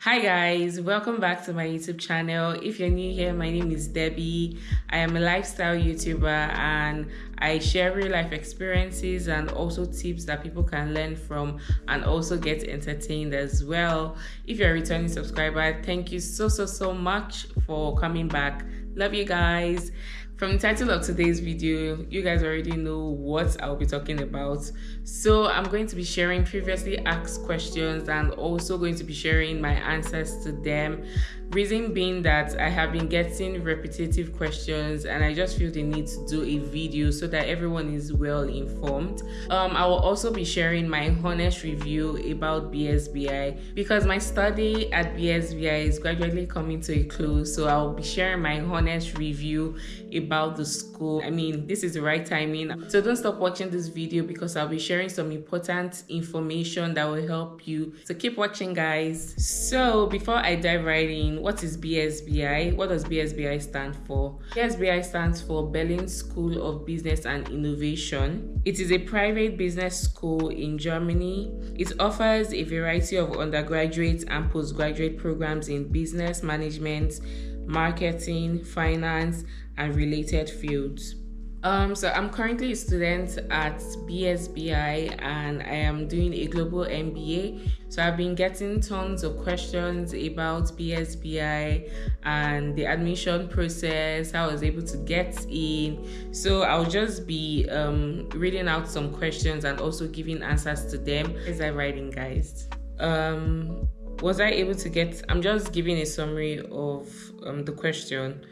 Hi guys, welcome back to my YouTube channel. If you're new here, my name is Debbie. I am a lifestyle YouTuber and I share real life experiences and also tips that people can learn from and also get entertained as well. If you're a returning subscriber, thank you so much for coming back. Love you guys. From the title of today's video, you guys already know what I'll be talking about. So I'm going to be sharing previously asked questions and also going to be sharing my answers to them. Reason being that I have been getting repetitive questions and I just feel the need to do a video so that everyone is well informed. I will also be sharing my honest review about BSBI because my study at BSBI is gradually coming to a close. So I'll be sharing my honest review about the school. I mean, this is the right timing. So don't stop watching this video because I'll be sharing some important information that will help you. So keep watching, guys. So before I dive right in, what is BSBI? What does BSBI stand for? BSBI stands for Berlin School of Business and Innovation. It is a private business school in Germany. It offers a variety of undergraduate and postgraduate programs in business management, marketing, finance, and related fields. So I'm currently a student at BSBI and I am doing a global MBA. So I've been getting tons of questions about BSBI and the admission process, how I was able to get in. So I'll just be reading out some questions and also giving answers to them as I write in, guys. Was I able to get, I'm just giving a summary of the question,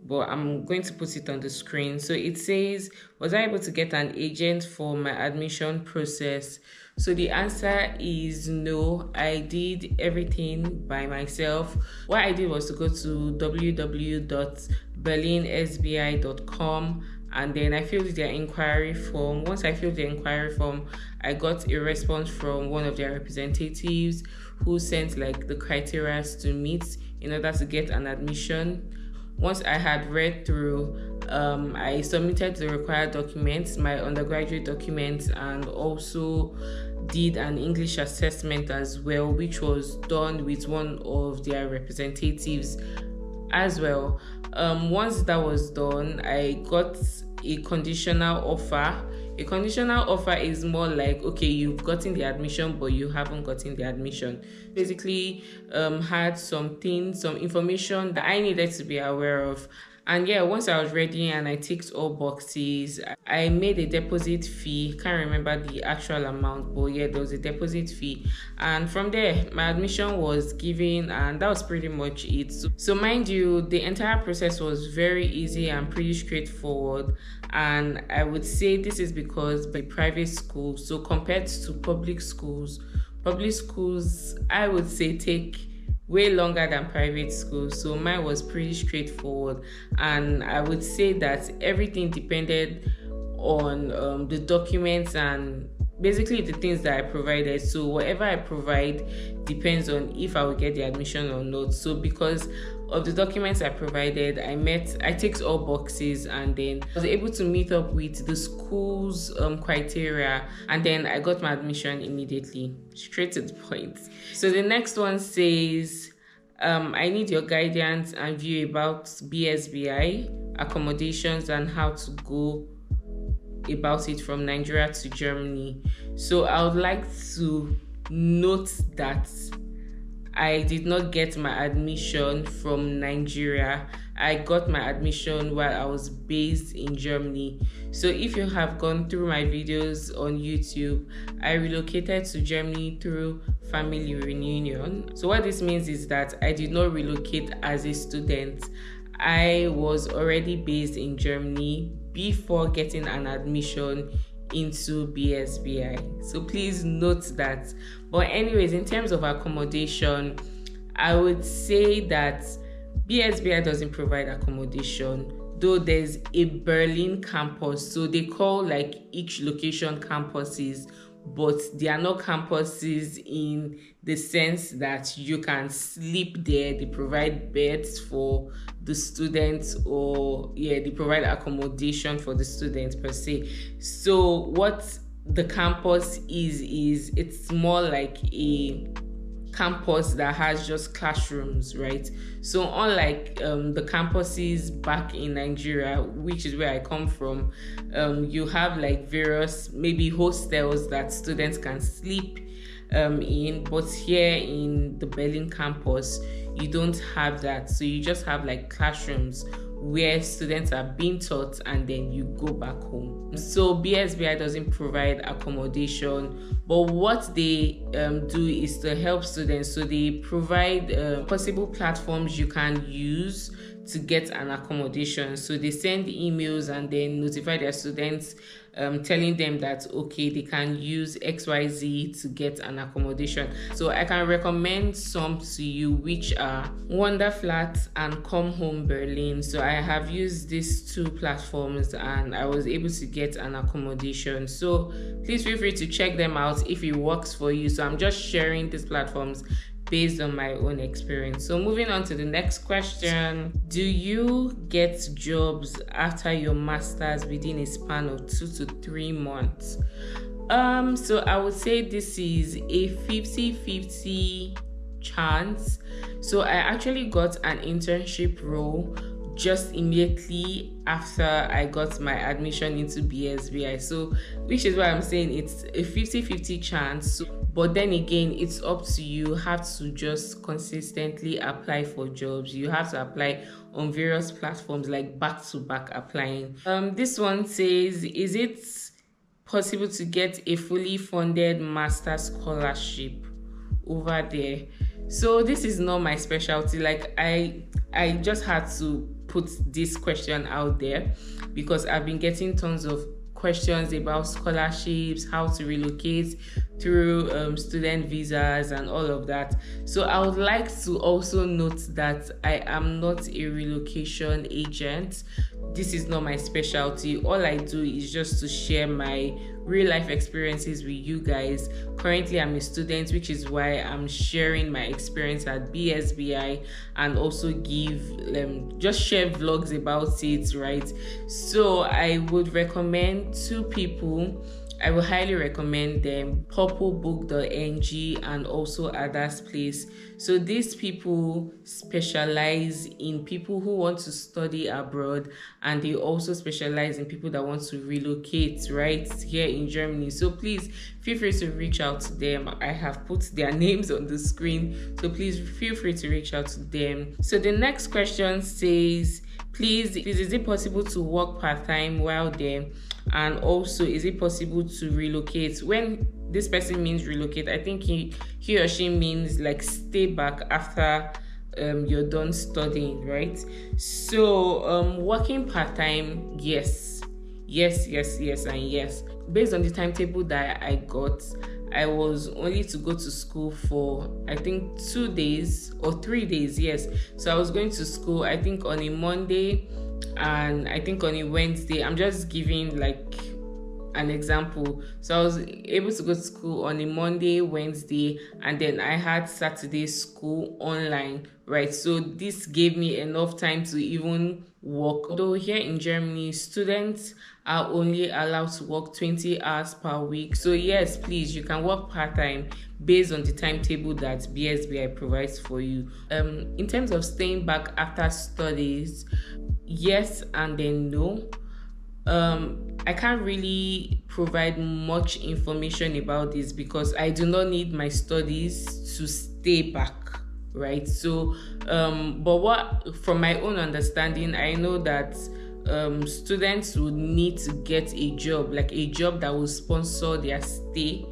but I'm going to put it on the screen. So it says, was I able to get an agent for my admission process? So the answer is no. I did everything by myself. What I did was to go to www.berlinsbi.com and then I filled their inquiry form. Once I filled the inquiry form, I got a response from one of their representatives who sent like the criteria to meet in order to get an admission. Once I had read through, I submitted the required documents, my undergraduate documents, and also did an English assessment as well, which was done with one of their representatives as well. Once that was done, I got a conditional offer. A conditional offer is more like, okay, you've gotten the admission, but you haven't gotten the admission. Basically, had some information that I needed to be aware of. And yeah, once I was ready and I ticked all boxes, I made a deposit fee. Can't remember the actual amount, but yeah, there was a deposit fee. And from there, my admission was given and that was pretty much it. So mind you, the entire process was very easy and pretty straightforward. And I would say this is because by private schools, so compared to public schools, I would say take way longer than private schools. So mine was pretty straightforward, and I would say that everything depended on the documents and basically the things that I provided. So whatever I provide depends on if I will get the admission or not. So because of the documents I provided, I ticked all boxes and then I was able to meet up with the school's criteria, and then I got my admission immediately, straight to the point. So the next one says, I need your guidance and view about BSBI, accommodations, and how to go about it from Nigeria to Germany. So I would like to note that I did not get my admission from Nigeria. I got my admission while I was based in Germany. So if you have gone through my videos on YouTube, I relocated to Germany through family reunion. So what this means is that I did not relocate as a student. I was already based in Germany before getting an admission into BSBI. So please note that. But anyways, in terms of accommodation, I would say that BSBI doesn't provide accommodation, though there's a Berlin campus. So they call like each location campuses, but they are not campuses in the sense that you can sleep there. They provide beds for the students, or they provide accommodation for the students per se. So what the campus is it's more like a campus that has just classrooms, right? So unlike the campuses back in Nigeria, which is where I come from, you have like various maybe hostels that students can sleep in, but here in the Berlin campus, you don't have that. So you just have like classrooms where students are being taught and then you go back home. So BSBI doesn't provide accommodation, but what they do is to help students. So they provide possible platforms you can use to get an accommodation. So they send emails and then notify their students, telling them that okay, they can use XYZ to get an accommodation. So I can recommend some to you, which are Wonderflat and Come Home Berlin. So I have used these two platforms and I was able to get an accommodation. So please feel free to check them out if it works for you. So I'm just sharing these platforms based on my own experience. So moving on to the next question. Do you get jobs after your master's within a span of 2 to 3 months? So I would say this is a 50-50 chance. So I actually got an internship role just immediately after I got my admission into BSBI. So which is why I'm saying it's a 50-50 chance. But then again, it's up to you. You have to just consistently apply for jobs. You have to apply on various platforms, like back-to-back applying. This one says, is it possible to get a fully funded master scholarship over there? So this is not my specialty. Like I just had to put this question out there because I've been getting tons of questions about scholarships, how to relocate through student visas and all of that. So I would like to also note that I am not a relocation agent. This is not my specialty. All I do is just to share my real life experiences with you guys. Currently I'm a student, which is why I'm sharing my experience at BSBI and also just share vlogs about it, right? So I would recommend two people. I will highly recommend them, purplebook.ng and also Others Place. So these people specialize in people who want to study abroad, and they also specialize in people that want to relocate right here in Germany. So please feel free to reach out to them. I have put their names on the screen, so please feel free to reach out to them. So the next question says, please, is it possible to work part-time while there? And also, is it possible to relocate? When this person means relocate, I think he or she means like stay back after you're done studying, right? So working part-time, yes, and yes. Based on the timetable that I got, I was only to go to school for I think 2 days or 3 days, yes. So I was going to school I think on a Monday and I think on a Wednesday. I'm just giving like an example. So I was able to go to school on a Monday, Wednesday, and then I had Saturday school online, right? So this gave me enough time to even work. Although here in Germany, students are only allowed to work 20 hours per week. So yes, please, you can work part-time based on the timetable that BSBI provides for you. In terms of staying back after studies, yes and then no. I can't really provide much information about this because I do not need my studies to stay back, right? So but what from my own understanding, I know that students would need to get a job, like a job that will sponsor their stay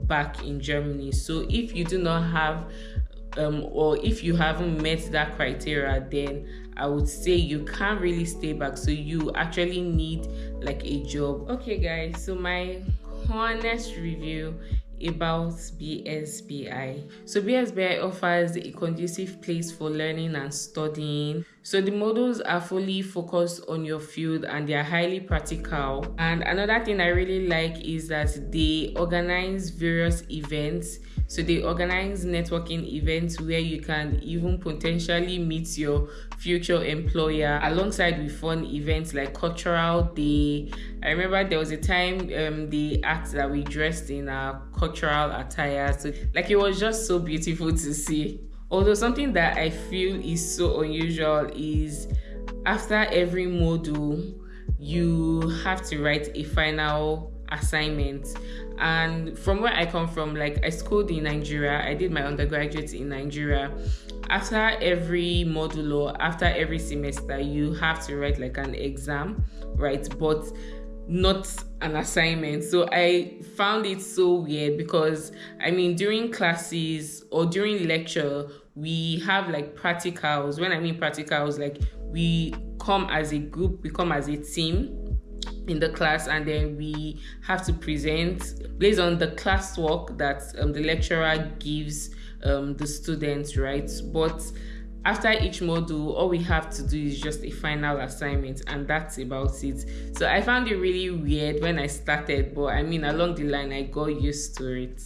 back in Germany. So if you do not have or if you haven't met that criteria, then I would say you can't really stay back. So you actually need like a job. Okay guys, so my honest review about BSBI. So BSBI offers a conducive place for learning and studying. So the modules are fully focused on your field and they are highly practical. And another thing I really like is that they organize various events. So they organize networking events where you can even potentially meet your future employer, alongside with fun events like cultural day. I remember there was a time they asked that we dressed in our cultural attire. So like it was just so beautiful to see. Although something that I feel is so unusual is after every module, you have to write a final assignment. And from where I come from, like I schooled in Nigeria, I did my undergraduate in Nigeria. After every module or after every semester, you have to write like an exam, right? But not an assignment. So I found it so weird because I mean during classes or during lecture we have like practicals. When I mean practicals, like we come as a group, we come as a team in the class, and then we have to present based on the classwork that the lecturer gives the students, right? But after each module, all we have to do is just a final assignment, and that's about it. So I found it really weird when I started, but I mean along the line I got used to it.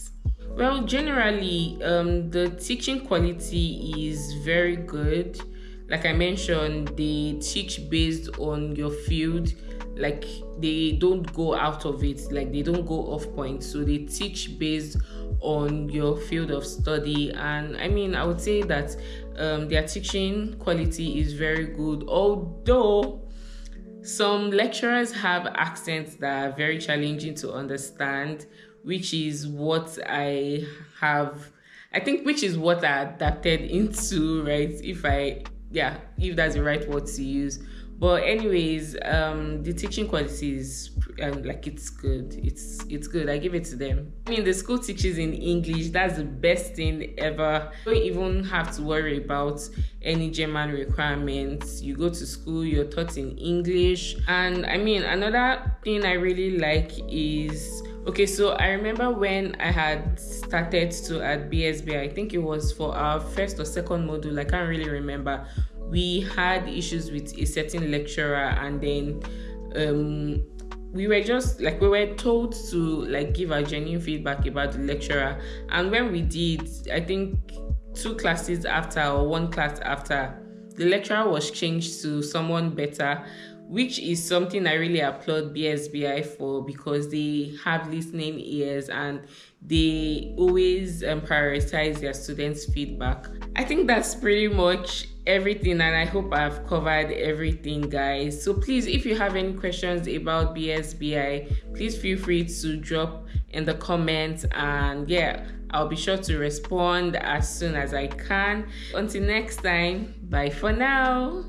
Well, generally the teaching quality is very good. Like I mentioned, they teach based on your field. Like they don't go out of it, like they don't go off point. So they teach based on your field of study. And I mean, I would say that their teaching quality is very good, although some lecturers have accents that are very challenging to understand, which is what I adapted into, right? If that's the right word to use. But anyways, the teaching quality is it's good. It's good. I give it to them. I mean, the school teaches in English. That's the best thing ever. You don't even have to worry about any German requirements. You go to school, you're taught in English. And I mean, another thing I really like is, okay, so I remember when I had started to at BSBI, I think it was for our first or second module, I can't really remember. We had issues with a certain lecturer, and then we were told to like give our genuine feedback about the lecturer. And when we did, I think 2 classes after or 1 class after, the lecturer was changed to someone better, which is something I really applaud BSBI for, because they have listening ears and they always prioritize their students' feedback. I think that's pretty much everything, and I hope I've covered everything, guys. So please, if you have any questions about BSBI, please feel free to drop in the comments, and I'll be sure to respond as soon as I can. Until next time, bye for now.